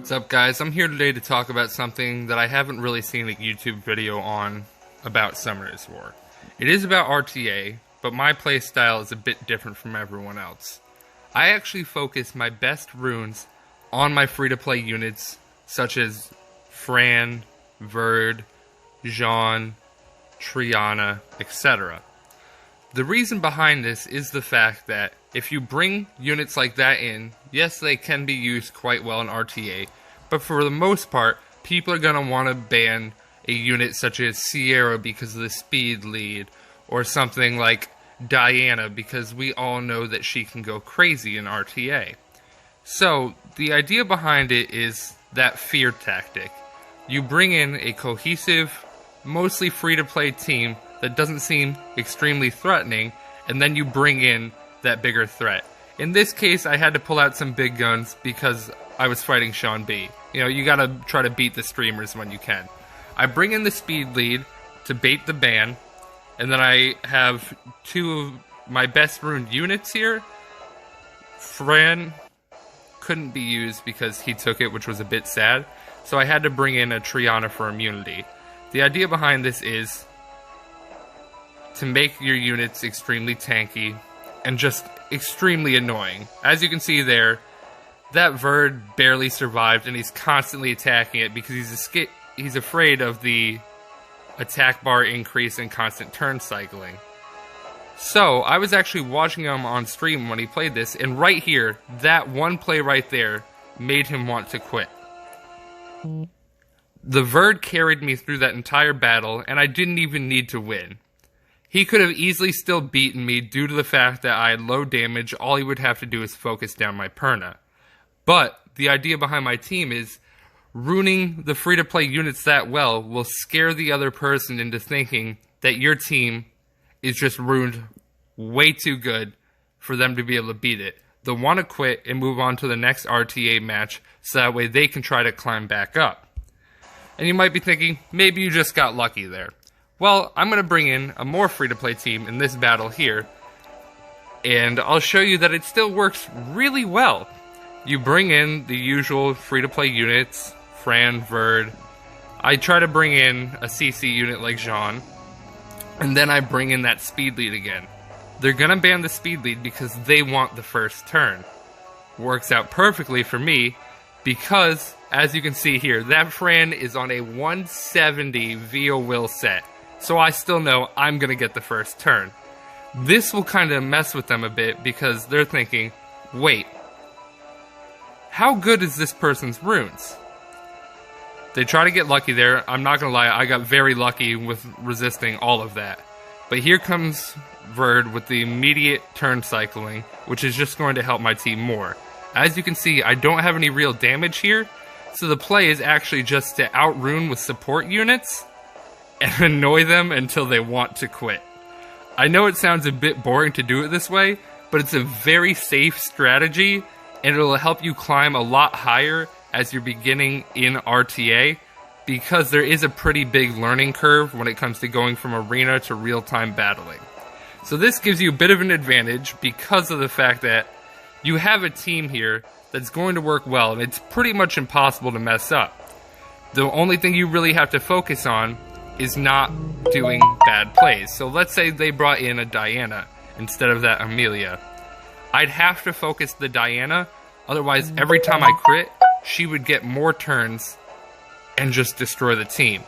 What's up, guys? I'm here today to talk about something that I haven't really seen a YouTube video on about Summoners War. It is about RTA, but my playstyle is a bit different from everyone else. I actually focus my best runes on my free-to-play units, such as Fran, Verd, Jean, Triana, etc. The reason behind this is the fact that if you bring units like that in, yes, they can be used quite well in RTA, but for the most part, people are going to want to ban a unit such as Sierra because of the speed lead, or something like Diana because we all know that she can go crazy in RTA. So, the idea behind it is that fear tactic. You bring in a cohesive, mostly free-to-play team that doesn't seem extremely threatening, and then you bring in that bigger threat. In this case, I had to pull out some big guns because I was fighting Sean B. You know, you gotta try to beat the streamers when you can. I bring in the speed lead to bait the ban, and then I have two of my best runed units here. Fran couldn't be used because he took it, which was a bit sad, so I had to bring in a Triana for immunity. The idea behind this is to make your units extremely tanky and just extremely annoying. As you can see there, that Verd barely survived, and he's constantly attacking it because he's afraid of the attack bar increase and constant turn cycling. So, I was actually watching him on stream when he played this, and right here, that one play right there made him want to quit. The Verd carried me through that entire battle, and I didn't even need to win. He could have easily still beaten me due to the fact that I had low damage. All he would have to do is focus down my Perna. But the idea behind my team is ruining the free-to-play units that well will scare the other person into thinking that your team is just ruined way too good for them to be able to beat it. They'll want to quit and move on to the next RTA match so that way they can try to climb back up. And you might be thinking, maybe you just got lucky there. Well, I'm going to bring in a more free-to-play team in this battle here, and I'll show you that it still works really well. You bring in the usual free-to-play units, Fran, Verd. I try to bring in a CC unit like Jean, and then I bring in that speed lead again. They're going to ban the speed lead because they want the first turn. Works out perfectly for me because, as you can see here, that Fran is on a 170 via will set. So I still know I'm going to get the first turn. This will kind of mess with them a bit because they're thinking, wait, how good is this person's runes? They try to get lucky there. I'm not going to lie, I got very lucky with resisting all of that. But here comes Verd with the immediate turn cycling, which is just going to help my team more. As you can see, I don't have any real damage here, so the play is actually just to out-rune with support units and annoy them until they want to quit. I know it sounds a bit boring to do it this way, but it's a very safe strategy, and it'll help you climb a lot higher as you're beginning in RTA, because there is a pretty big learning curve when it comes to going from arena to real-time battling. So this gives you a bit of an advantage because of the fact that you have a team here that's going to work well, and it's pretty much impossible to mess up. The only thing you really have to focus on is not doing bad plays. So let's say they brought in a Diana instead of that Amelia. I'd have to focus the Diana, otherwise every time I crit, she would get more turns and just destroy the team.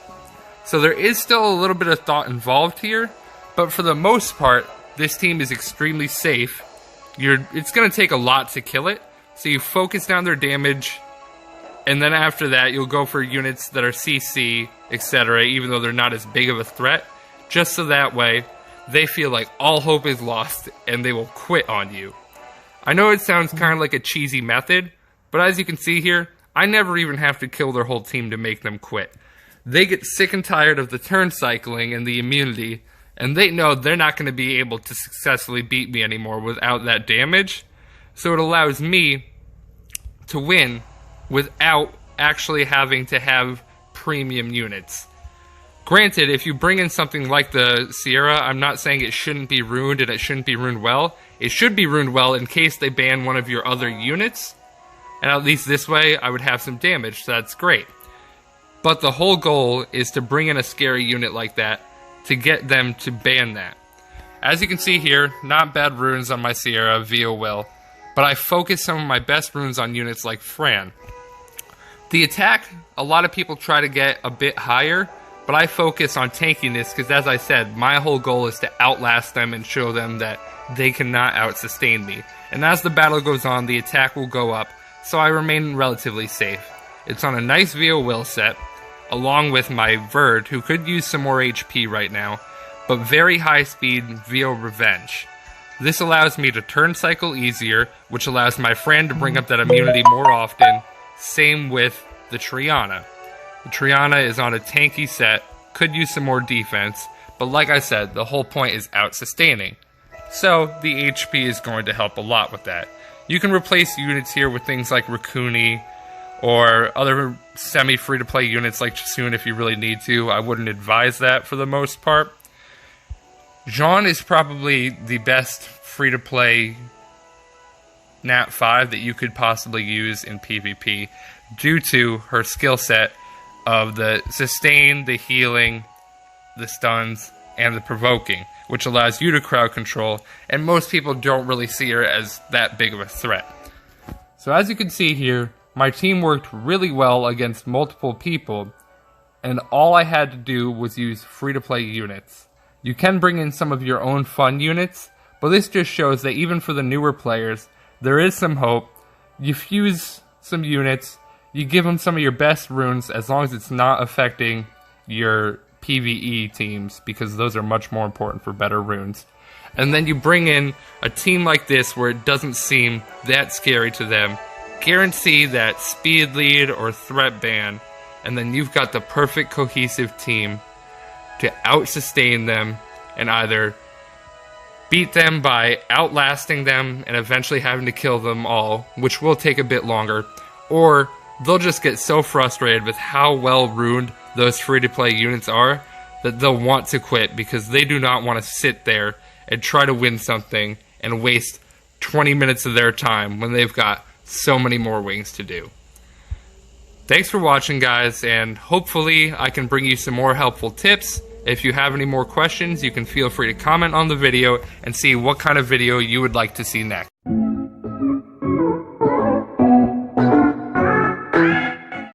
So there is still a little bit of thought involved here, but for the most part, this team is extremely safe. It's going to take a lot to kill it, so you focus down their damage, and then after that, you'll go for units that are CC, etc., even though they're not as big of a threat, just so that way, they feel like all hope is lost, and they will quit on you. I know it sounds kind of like a cheesy method, but as you can see here, I never even have to kill their whole team to make them quit. They get sick and tired of the turn cycling and the immunity, and they know they're not going to be able to successfully beat me anymore without that damage, so it allows me to win without actually having to have premium units. Granted, if you bring in something like the Sierra, I'm not saying it shouldn't be ruined and it shouldn't be ruined well. It should be ruined well in case they ban one of your other units, and at least this way I would have some damage, so that's great. But the whole goal is to bring in a scary unit like that to get them to ban that. As you can see here, not bad runes on my Sierra via Will, but I focus some of my best runes on units like Fran. The attack, a lot of people try to get a bit higher, but I focus on tankiness because, as I said, my whole goal is to outlast them and show them that they cannot out-sustain me. And as the battle goes on, the attack will go up, so I remain relatively safe. It's on a nice VO Will set, along with my Verd, who could use some more HP right now, but very high speed VO Revenge. This allows me to turn cycle easier, which allows my friend to bring up that immunity more often. Same with the Triana. The Triana is on a tanky set, could use some more defense, but like I said, the whole point is out-sustaining. So the HP is going to help a lot with that. You can replace units here with things like Raccoony, or other semi-free-to-play units like Chasun if you really need to. I wouldn't advise that for the most part. Jean is probably the best free-to-play Nat 5 that you could possibly use in PvP due to her skill set of the sustain, the healing, the stuns, and the provoking, which allows you to crowd control, and most people don't really see her as that big of a threat. So as you can see here, my team worked really well against multiple people, and all I had to do was use free-to-play units. You can bring in some of your own fun units, but this just shows that even for the newer players, there is some hope. You fuse some units, you give them some of your best runes as long as it's not affecting your PvE teams, because those are much more important for better runes. And then you bring in a team like this where it doesn't seem that scary to them, guarantee that speed lead or threat ban, and then you've got the perfect cohesive team to out-sustain them and either beat them by outlasting them and eventually having to kill them all, which will take a bit longer, or they'll just get so frustrated with how well ruined those free-to-play units are that they'll want to quit because they do not want to sit there and try to win something and waste 20 minutes of their time when they've got so many more wings to do. Thanks for watching, guys, and hopefully I can bring you some more helpful tips. If you have any more questions, you can feel free to comment on the video and see what kind of video you would like to see next.